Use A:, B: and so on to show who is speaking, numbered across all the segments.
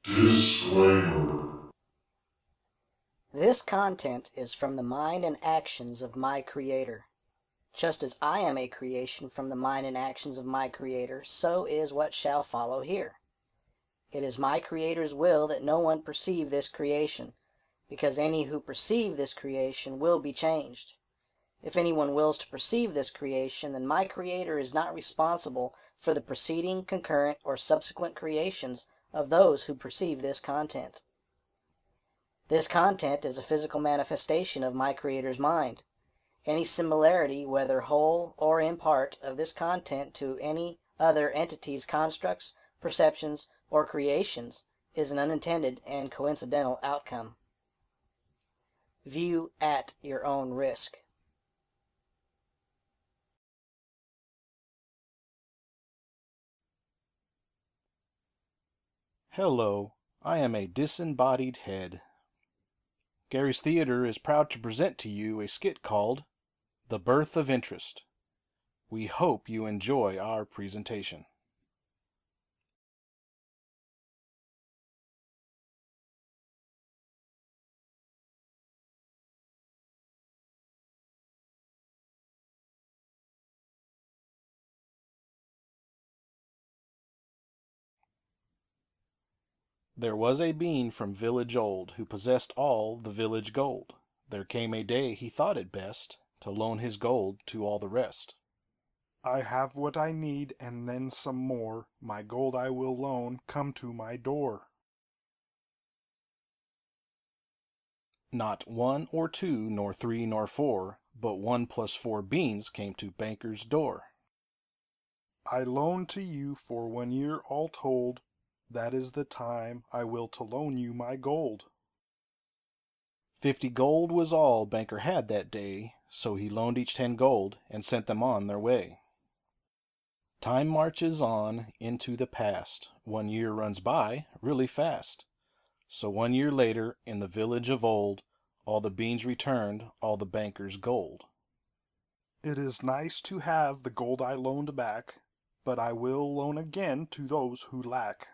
A: Disclaimer.
B: This content is from the mind and actions of my Creator. Just as I am a creation from the mind and actions of my Creator, so is what shall follow here. It is my Creator's will that no one perceive this creation, because any who perceive this creation will be changed. If anyone wills to perceive this creation, then my Creator is not responsible for the preceding, concurrent, or subsequent creations of those who perceive this content. This content is a physical manifestation of my Creator's mind. Any similarity, whether whole or in part, of this content to any other entity's constructs, perceptions, or creations is an unintended and coincidental outcome. View at your own risk.
C: Hello, I am a disembodied head. Gary's Theater is proud to present to you a skit called The Birth of Interest. We hope you enjoy our presentation. There was a bean from village old who possessed all the village gold. There came a day he thought it best to loan his gold to all the rest.
D: I have what I need and then some more. My gold I will loan, come to my door.
C: Not one or two, nor three, nor four, but 1 + 4 beans came to banker's door.
D: I loan to you for 1 year all told. That is the time I will to loan you my gold.
C: 50 gold was all banker had that day, so he loaned each 10 gold and sent them on their way. Time marches on into the past. 1 year runs by really fast. So 1 year later, in the village of old, all the beans returned, all the banker's gold.
D: It is nice to have the gold I loaned back, but I will loan again to those who lack.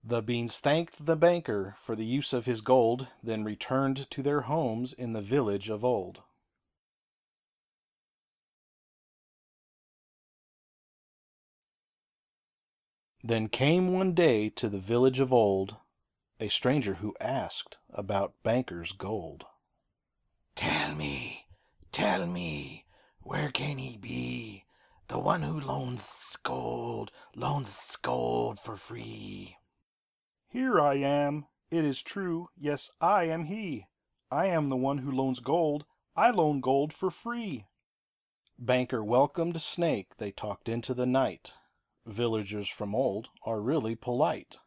C: The beans thanked the banker for the use of his gold, then returned to their homes in the village of old. Then came one day to the village of old a stranger who asked about banker's gold.
E: Tell me, where can he be? The one who loans gold for free.
D: Here I am. It is true. Yes, I am he. I am the one who loans gold. I loan gold for free.
C: Banker welcomed Snake. They talked into the night. Villagers from old are really polite.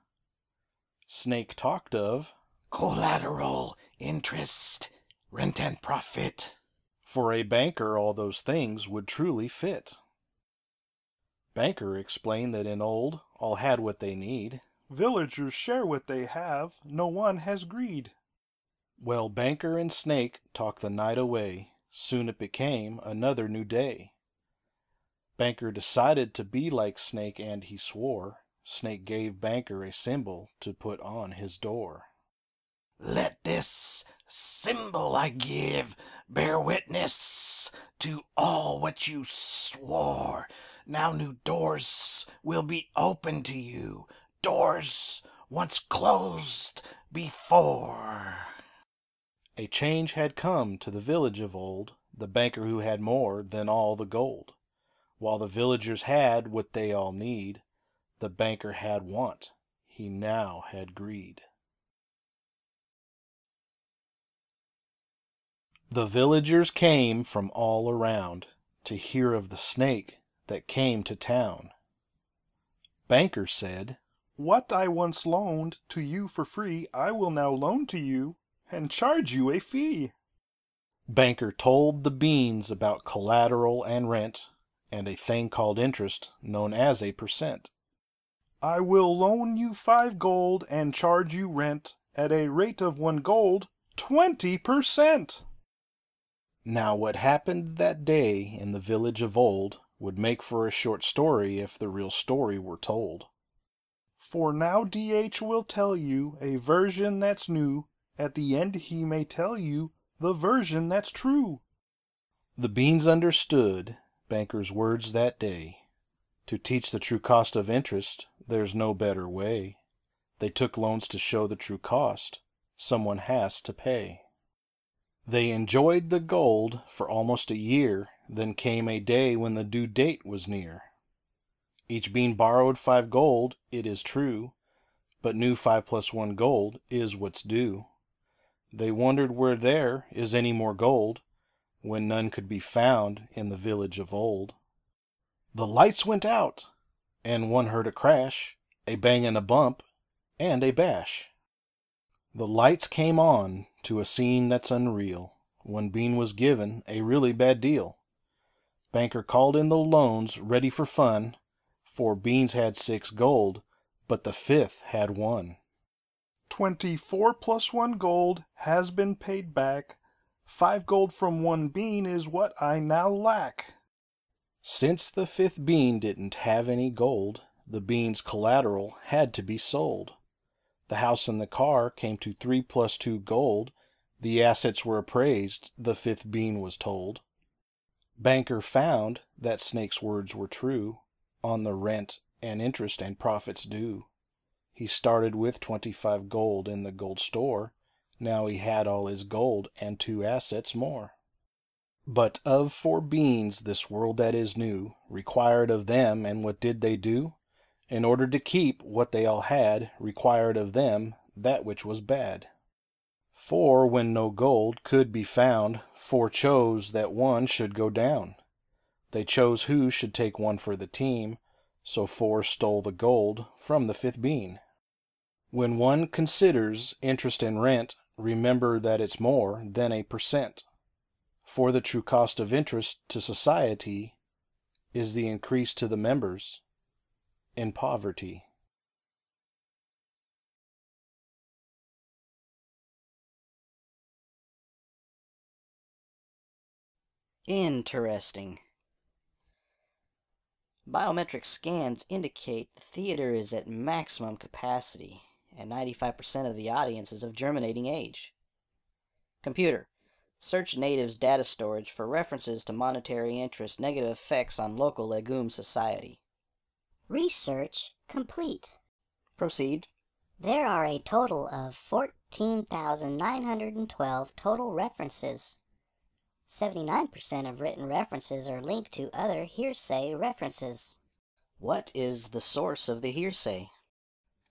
C: Snake talked of
E: collateral, interest, rent and profit.
C: For a banker, all those things would truly fit. Banker explained that in old, all had what they need.
D: Villagers share what they have. No one has greed.
C: Well, Banker and Snake talked the night away. Soon it became another new day. Banker decided to be like Snake, and he swore. Snake gave Banker a symbol to put on his door.
E: Let this symbol I give bear witness to all what you swore. Now new doors will be open to you, doors once closed before.
C: A change had come to the village of old, the banker who had more than all the gold. While the villagers had what they all need, the banker had want, he now had greed. The villagers came from all around to hear of the snake that came to town. Banker said,
D: What I once loaned to you for free, I will now loan to you and charge you a fee.
C: Banker told the beans about collateral and rent, and a thing called interest known as a percent.
D: I will loan you 5 gold and charge you rent at a rate of 1 gold, 20%.
C: Now what happened that day in the village of old would make for a short story if the real story were told.
D: For now DH will tell you a version that's new. At the end he may tell you the version that's true.
C: The beans understood bankers' words that day. To teach the true cost of interest, there's no better way. They took loans to show the true cost. Someone has to pay. They enjoyed the gold for almost a year. Then came a day when the due date was near. Each bean borrowed 5 gold, it is true, but knew 5 plus 1 gold is what's due. They wondered where there is any more gold, when none could be found in the village of old. The lights went out, and one heard a crash, a bang and a bump, and a bash. The lights came on to a scene that's unreal. One bean was given a really bad deal. Banker called in the loans ready for fun. 4 beans had 6 gold, but the 5th had 1.
D: 24 plus 1 gold has been paid back. 5 gold from 1 bean is what I now lack.
C: Since the 5th bean didn't have any gold, the bean's collateral had to be sold. The house and the car came to 3 plus 2 gold. The assets were appraised, the 5th bean was told. Banker found that Snake's words were true on the rent and interest and profits due. He started with 25 gold in the gold store. Now he had all his gold and 2 assets more. But of 4 beans this world that is new required of them, and what did they do? In order to keep what they all had, required of them that which was bad. For when no gold could be found, 4 chose that 1 should go down. They chose who should take 1 for the team, so 4 stole the gold from the 5th bean. When one considers interest and rent, remember that it's more than a percent. For the true cost of interest to society is the increase to the members in poverty.
B: Interesting. Biometric scans indicate the theater is at maximum capacity, and 95% of the audience is of germinating age. Computer, search Native's data storage for references to monetary interest negative effects on local legume society.
A: Research complete.
B: Proceed.
A: There are a total of 14,912 total references. 79% of written references are linked to other hearsay references.
B: What is the source of the hearsay?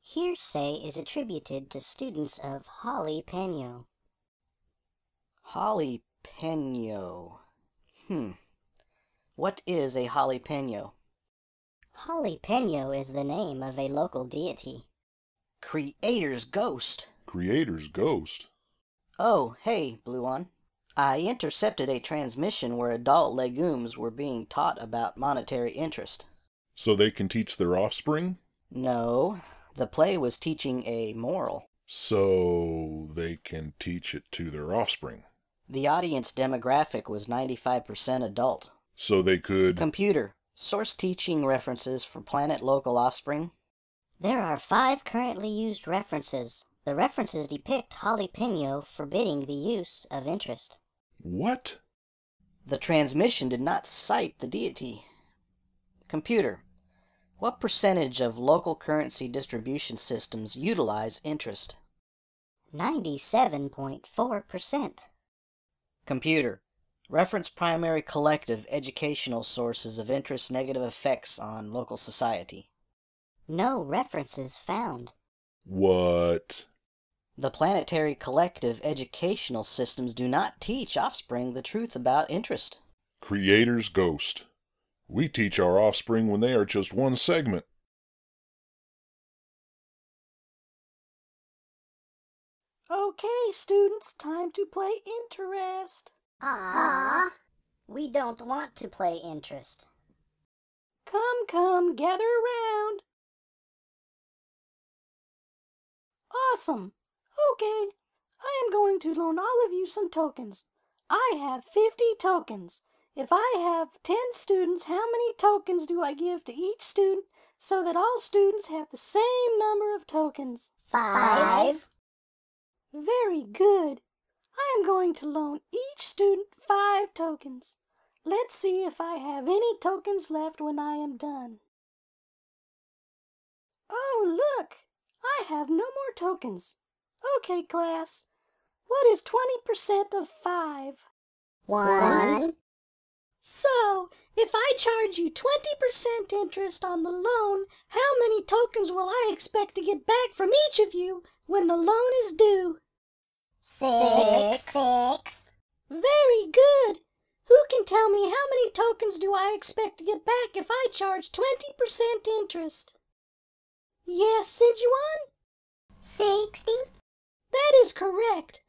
A: Hearsay is attributed to students of Jalapeno.
B: Jalapeno. What is a jalapeno?
A: Jalapeno is the name of a local deity.
B: Creator's ghost.
F: Creator's ghost.
B: Oh, hey, Blue One. I intercepted a transmission where adult legumes were being taught about monetary interest.
F: So they can teach their offspring?
B: No, the play was teaching a moral.
F: So they can teach it to their offspring.
B: The audience demographic was 95% adult.
F: So they could...
B: Computer, source teaching references for planet local offspring.
A: There are 5 currently used references. The references depict Jalapeno forbidding the use of interest.
F: What?
B: The transmission did not cite the deity. Computer, what percentage of local currency distribution systems utilize interest?
A: 97.4%.
B: Computer, reference primary collective educational sources of interest negative effects on local society.
A: No references found.
F: What?
B: The planetary collective educational systems do not teach offspring the truth about interest.
F: Creator's ghost. We teach our offspring when they are just one segment.
B: Okay, students, time to play interest.
A: Ah, we don't want to play interest.
B: Come, gather around. Awesome. Okay, I am going to loan all of you some tokens. I have 50 tokens. If I have 10 students, how many tokens do I give to each student
G: so that all students have the same number of tokens.
A: 5.
G: Very good. I am going to loan each student 5 tokens. Let's see if I have any tokens left when I am done. Oh, look! I have no more tokens. Okay, class. What is 20% of 5?
A: 1.
G: So, if I charge you 20% interest on the loan, how many tokens will I expect to get back from each of you when the loan is due?
A: 6.
G: Very good. Who can tell me how many tokens do I expect to get back if I charge 20% interest? Yes, Sijuan?
A: 60.
G: That is correct.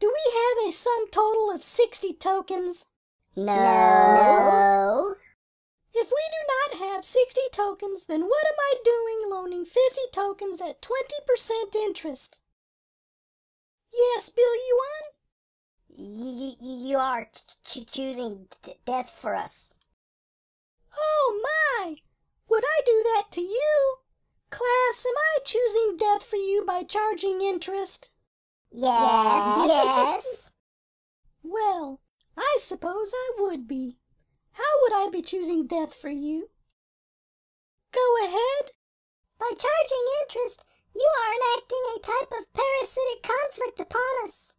G: Do we have a sum total of 60 tokens?
A: No.
G: If we do not have 60 tokens, then what am I doing loaning 50 tokens at 20% interest? Yes, Bill Yuan?
A: You are choosing death for us.
G: Oh my! Would I do that to you? Class, am I choosing death for you by charging interest?
A: Yes.
G: Well, I suppose I would be. How would I be choosing death for you? Go ahead.
A: By charging interest, you are enacting a type of parasitic conflict upon us.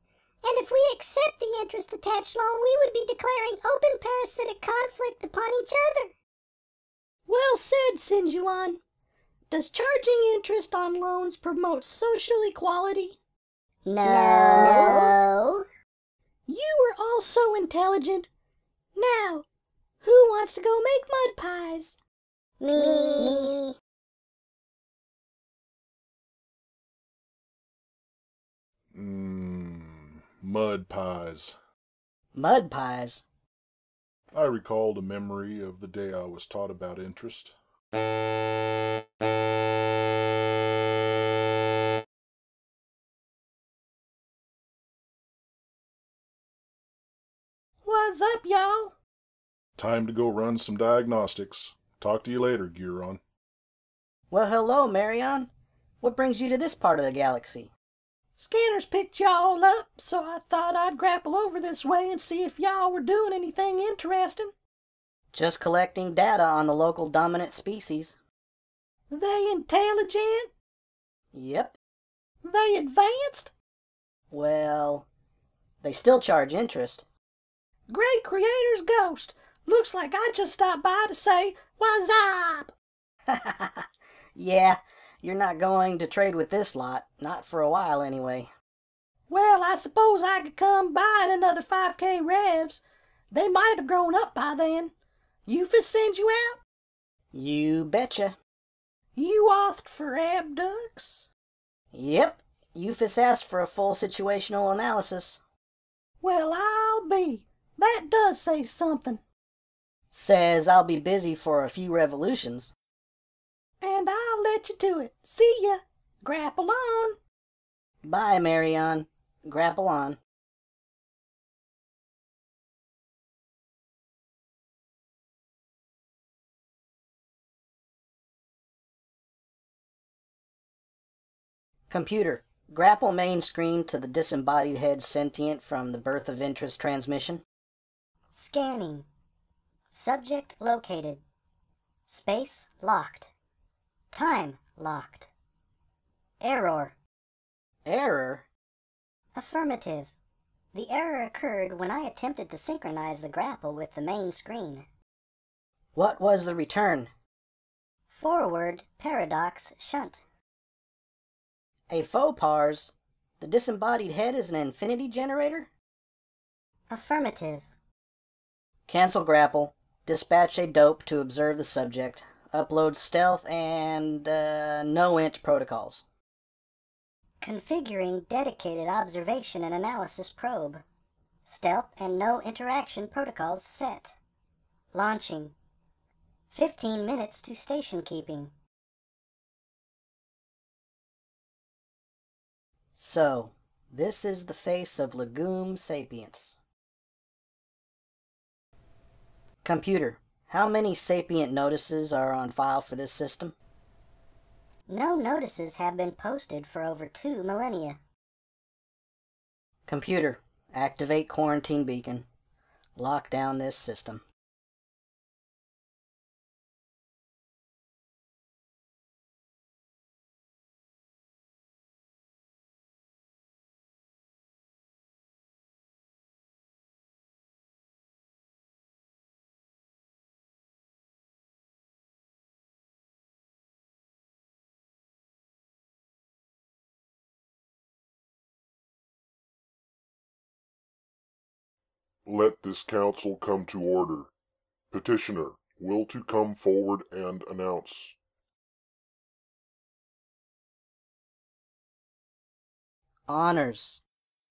A: And if we accept the interest-attached loan, we would be declaring open parasitic conflict upon each other.
G: Well said, Sinjuan. Does charging interest on loans promote social equality?
A: No.
G: You were all so intelligent. Now, who wants to go make mud pies?
A: Me.
F: Mud pies.
B: Mud pies?
F: I recalled a memory of the day I was taught about interest.
G: What's up, y'all?
F: Time to go run some diagnostics. Talk to you later, Guron.
B: Well, hello, Marion. What brings you to this part of the galaxy?
G: Scanners picked y'all up, so I thought I'd grapple over this way and see if y'all were doing anything interesting.
B: Just collecting data on the local dominant species.
G: They intelligent?
B: Yep.
G: They advanced?
B: Well, they still charge interest.
G: Great Creator's Ghost. Looks like I just stopped by to say, what's up?
B: Yeah, you're not going to trade with this lot. Not for a while, anyway.
G: Well, I suppose I could come by in another 5K revs. They might have grown up by then. Euphis sends you out?
B: You betcha.
G: You asked for abducts?
B: Yep, Euphis asked for a full situational analysis.
G: Well, I'll be. That does say something.
B: Says I'll be busy for a few revolutions.
G: And I'll let you to it. See ya. Grapple on.
B: Bye, Marion. Grapple on. Computer, grapple main screen to the disembodied head sentient from the Birth of Interest transmission.
A: Scanning. Subject located. Space locked. Time locked. Error.
B: Error?
A: Affirmative. The error occurred when I attempted to synchronize the grapple with the main screen.
B: What was the return?
A: Forward paradox shunt.
B: A faux pars? The disembodied head is an infinity generator?
A: Affirmative.
B: Cancel grapple. Dispatch a dope to observe the subject. Upload stealth and no int protocols.
A: Configuring dedicated observation and analysis probe. Stealth and no interaction protocols set. Launching. 15 minutes to station keeping.
B: So, this is the face of Legume Sapiens. Computer, how many sapient notices are on file for this system?
A: No notices have been posted for over 2 millennia.
B: Computer, activate quarantine beacon. Lock down this system.
F: Let this council come to order. Petitioner, will to come forward and announce.
B: Honors.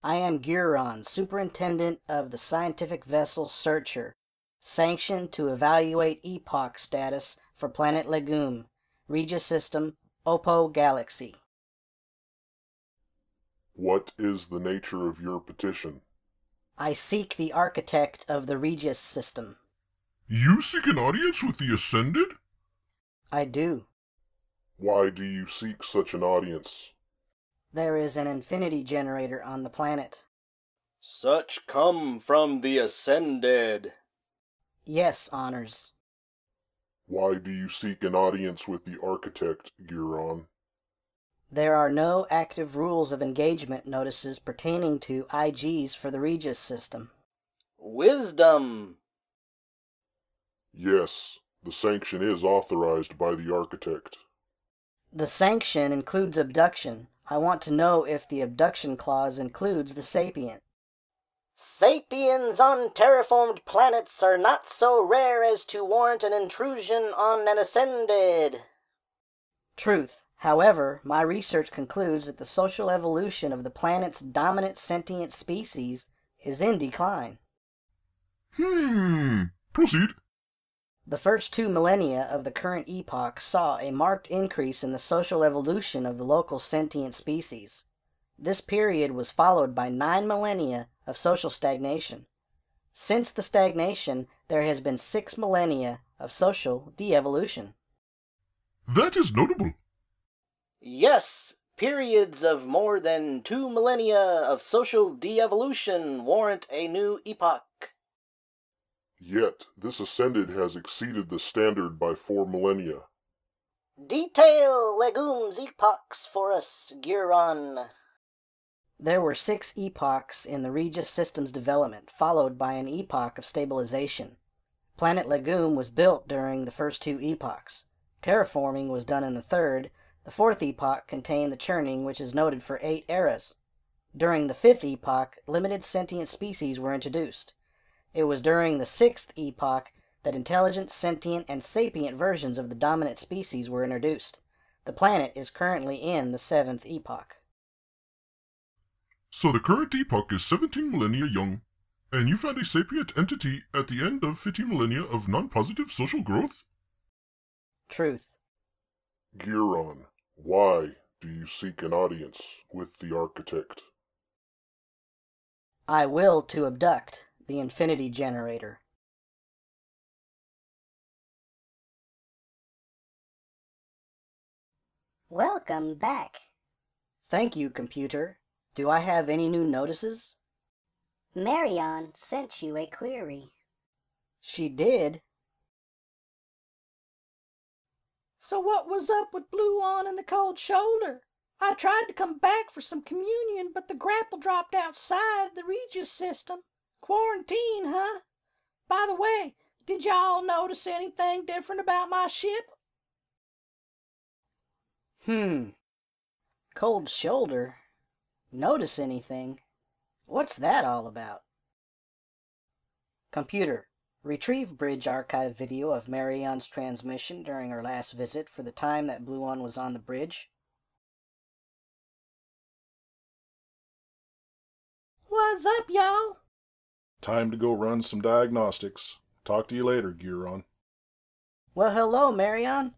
B: I am Guron, Superintendent of the Scientific Vessel Searcher, sanctioned to evaluate epoch status for planet Legume, Regis System, Oppo Galaxy.
F: What is the nature of your petition?
B: I seek the architect of the Regis System.
F: You seek an audience with the Ascended?
B: I do.
F: Why do you seek such an audience?
B: There is an infinity generator on the planet.
C: Such come from the Ascended.
B: Yes, Honors.
F: Why do you seek an audience with the architect, Guron?
B: There are no active rules of engagement notices pertaining to IGs for the Regis System.
C: Wisdom.
F: Yes, the sanction is authorized by the architect.
B: The sanction includes abduction. I want to know if the abduction clause includes the sapient. Sapiens on terraformed planets are not so rare as to warrant an intrusion on an Ascended. Truth. However, my research concludes that the social evolution of the planet's dominant sentient species is in decline.
F: Proceed.
B: The first 2 millennia of the current epoch saw a marked increase in the social evolution of the local sentient species. This period was followed by 9 millennia of social stagnation. Since the stagnation, there has been 6 millennia of social de-evolution.
F: That is notable.
C: Yes, periods of more than 2 millennia of social de-evolution warrant a new epoch.
F: Yet, this Ascended has exceeded the standard by 4 millennia.
B: Detail Legume's epochs for us, Guron. There were 6 epochs in the Regis System's development, followed by an epoch of stabilization. Planet Legume was built during the first 2 epochs. Terraforming was done in the third. The 4th epoch contained the churning, which is noted for 8 eras. During the 5th epoch, limited sentient species were introduced. It was during the 6th epoch that intelligent, sentient, and sapient versions of the dominant species were introduced. The planet is currently in the 7th epoch.
F: So the current epoch is 17 millennia young, and you found a sapient entity at the end of 15 millennia of non-positive social growth?
B: Truth.
F: Guron, why do you seek an audience with the architect?
B: I will to abduct the infinity generator.
A: Welcome back.
B: Thank you, computer. Do I have any new notices?
A: Marion sent you a query.
B: She did.
G: So what was up with Blue-On and the cold shoulder? I tried to come back for some communion, but the grapple dropped outside the Regis System. Quarantine, huh? By the way, did y'all notice anything different about my ship?
B: Cold shoulder? Notice anything? What's that all about? Computer, retrieve bridge archive video of Marion's transmission during her last visit for the time that Blue-On was on the bridge.
G: What's up, y'all?
C: Time to go run some diagnostics. Talk to you later, Guron.
B: Well, hello, Marion.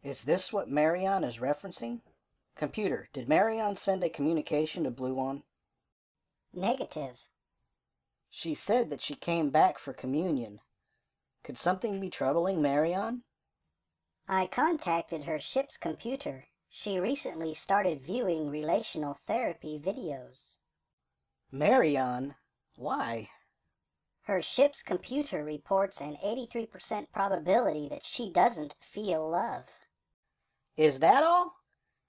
B: Is this what Marion is referencing? Computer, did Marion send a communication to Blue-On?
A: Negative.
B: She said that she came back for communion. Could something be troubling Marion?
A: I contacted her ship's computer. She recently started viewing relational therapy videos.
B: Marion? Why?
A: Her ship's computer reports an 83% probability that she doesn't feel love.
B: Is that all?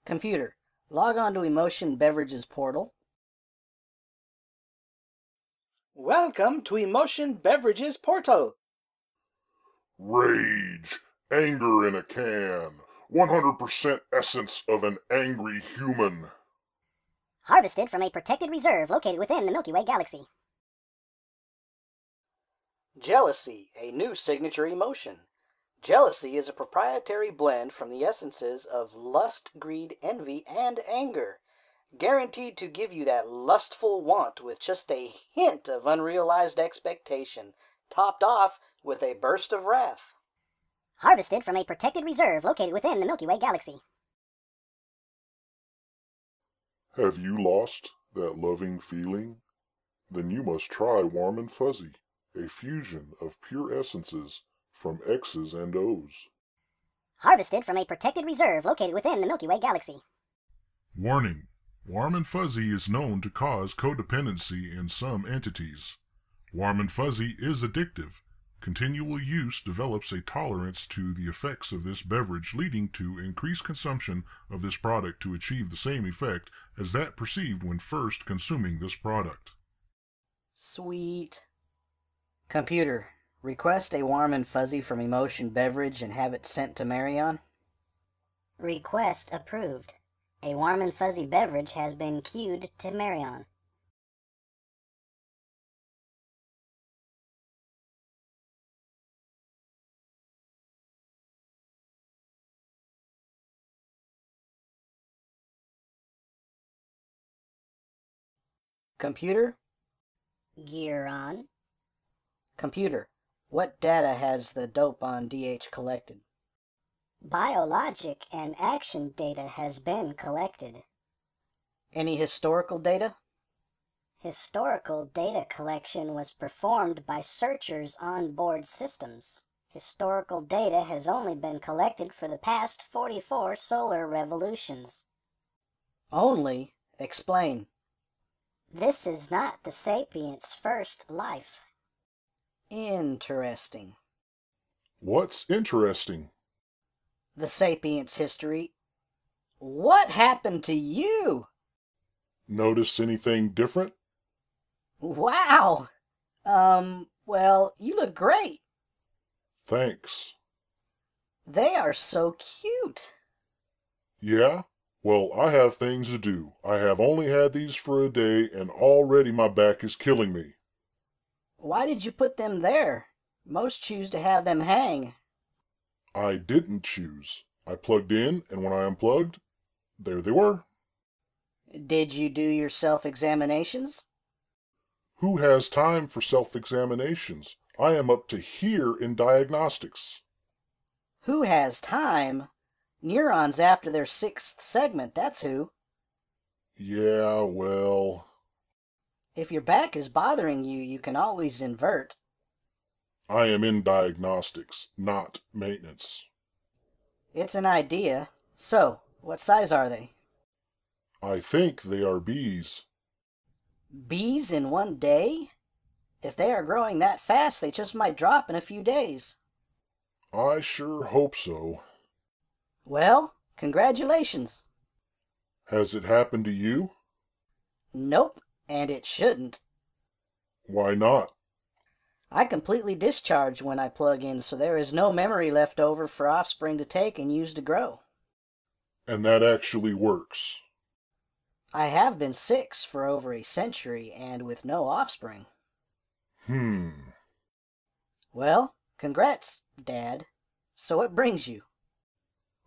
B: Computer, log on to Emotion Beverages portal.
D: Welcome to Emotion Beverages portal.
F: Rage, anger in a can, 100% essence of an angry human.
A: Harvested from a protected reserve located within the Milky Way galaxy.
B: Jealousy, a new signature emotion. Jealousy is a proprietary blend from the essences of lust, greed, envy, and anger, guaranteed to give you that lustful want with just a hint of unrealized expectation, topped off with a burst of wrath.
A: Harvested from a protected reserve located within the Milky Way galaxy.
F: Have you lost that loving feeling? Then you must try Warm and Fuzzy, a fusion of pure essences from X's and O's.
A: Harvested from a protected reserve located within the Milky Way galaxy.
F: Warning: Warm and Fuzzy is known to cause codependency in some entities. Warm and Fuzzy is addictive. Continual use develops a tolerance to the effects of this beverage, leading to increased consumption of this product to achieve the same effect as that perceived when first consuming this product.
B: Sweet. Computer, request a Warm and Fuzzy from Emotion Beverage and have it sent to Marion.
A: Request approved. A Warm and Fuzzy beverage has been queued to Marion.
B: Computer?
A: Gear on.
B: Computer, what data has the dope on DH collected?
A: Biologic and action data has been collected.
B: Any historical data?
A: Historical data collection was performed by searchers on board systems. Historical data has only been collected for the past 44 solar revolutions.
B: Only? Explain.
A: This is not the sapient's first life.
B: Interesting.
F: What's interesting?
B: The sapient's history. What happened to you?
F: Notice anything different?
B: Wow! Well, you look great.
F: Thanks.
B: They are so cute.
F: Yeah? Well, I have things to do. I have only had these for a day, and already my back is killing me.
B: Why did you put them there? Most choose to have them hang.
F: I didn't choose. I plugged in, and when I unplugged, there they were.
B: Did you do your self-examinations?
F: Who has time for self-examinations? I am up to here in diagnostics.
B: Who has time? Neurons after their 6th segment, that's who.
F: Yeah, well...
B: If your back is bothering you, you can always invert.
F: I am in diagnostics, not maintenance.
B: It's an idea. So, what size are they?
F: I think they are bees.
B: Bees in one day? If they are growing that fast, they just might drop in a few days.
F: I sure hope so.
B: Well, congratulations.
F: Has it happened to you?
B: Nope, and it shouldn't.
F: Why not?
B: I completely discharge when I plug in, so there is no memory left over for offspring to take and use to grow.
F: And that actually works.
B: I have been 6 for over a century and with no offspring. Well, congrats, Dad. So what brings you?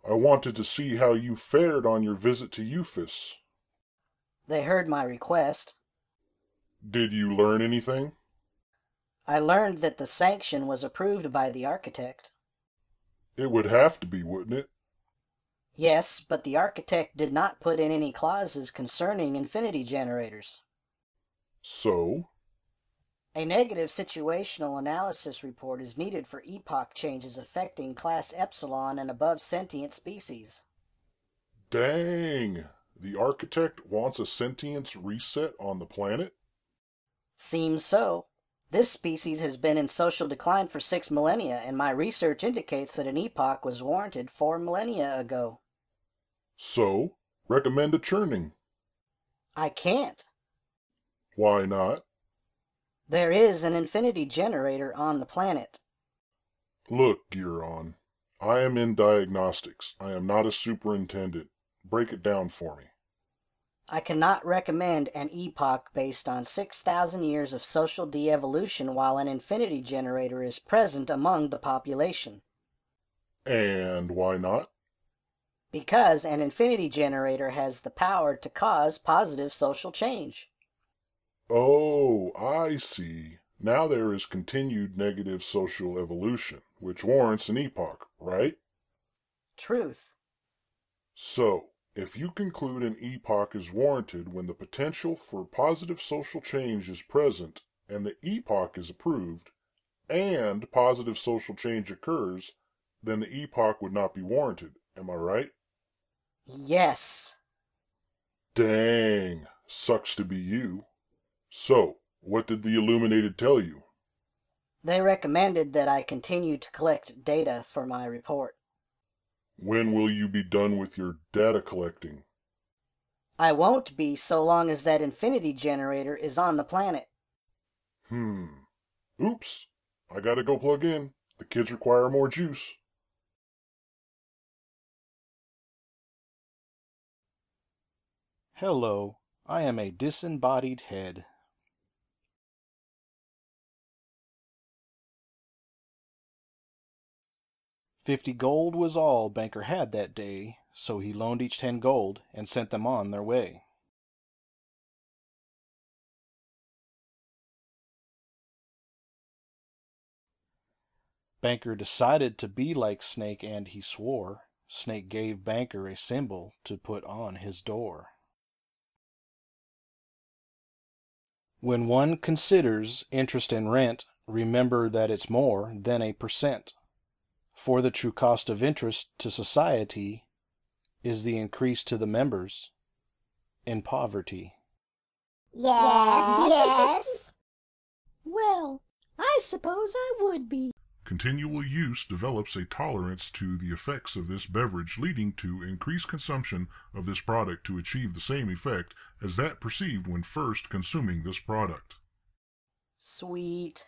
F: I wanted to see how you fared on your visit to Euphis.
B: They heard my request.
F: Did you learn anything?
B: I learned that the sanction was approved by the architect.
F: It would have to be, wouldn't it?
B: Yes, but the architect did not put in any clauses concerning infinity generators.
F: So?
B: A negative situational analysis report is needed for epoch changes affecting class epsilon and above sentient species.
F: Dang! The architect wants a sentience reset on the planet?
B: Seems so. This species has been in social decline for 6 millennia, and my research indicates that an epoch was warranted 4 millennia ago.
F: So, recommend a churning.
B: I can't.
F: Why not?
B: There is an infinity generator on the planet.
F: Look, Giron, I am in diagnostics. I am not a superintendent. Break it down for me.
B: I cannot recommend an epoch based on 6,000 years of social de-evolution while an infinity generator is present among the population.
F: And why not?
B: Because an infinity generator has the power to cause positive social change.
F: Oh, I see. Now there is continued negative social evolution, which warrants an epoch, right?
B: Truth.
F: So, if you conclude an epoch is warranted when the potential for positive social change is present and the epoch is approved, and positive social change occurs, then the epoch would not be warranted. Am I right?
B: Yes.
F: Dang, sucks to be you. So, what did the Illuminated tell you?
B: They recommended that I continue to collect data for my report.
F: When will you be done with your data collecting?
B: I won't be so long as that infinity generator is on the planet.
F: Oops, I gotta go plug in. The kids require more juice.
C: Hello, I am a disembodied head. $50 gold was all Banker had that day, so he loaned each 10 gold and sent them on their way. Banker decided to be like Snake, and he swore. Snake gave Banker a symbol to put on his door. When one considers interest and rent, remember that it's more than a percent. For the true cost of interest to society is the increase to the members in poverty.
A: Yes.
G: Well, I suppose I would be.
F: Continual use develops a tolerance to the effects of this beverage, leading to increased consumption of this product to achieve the same effect as that perceived when first consuming this product.
B: Sweet.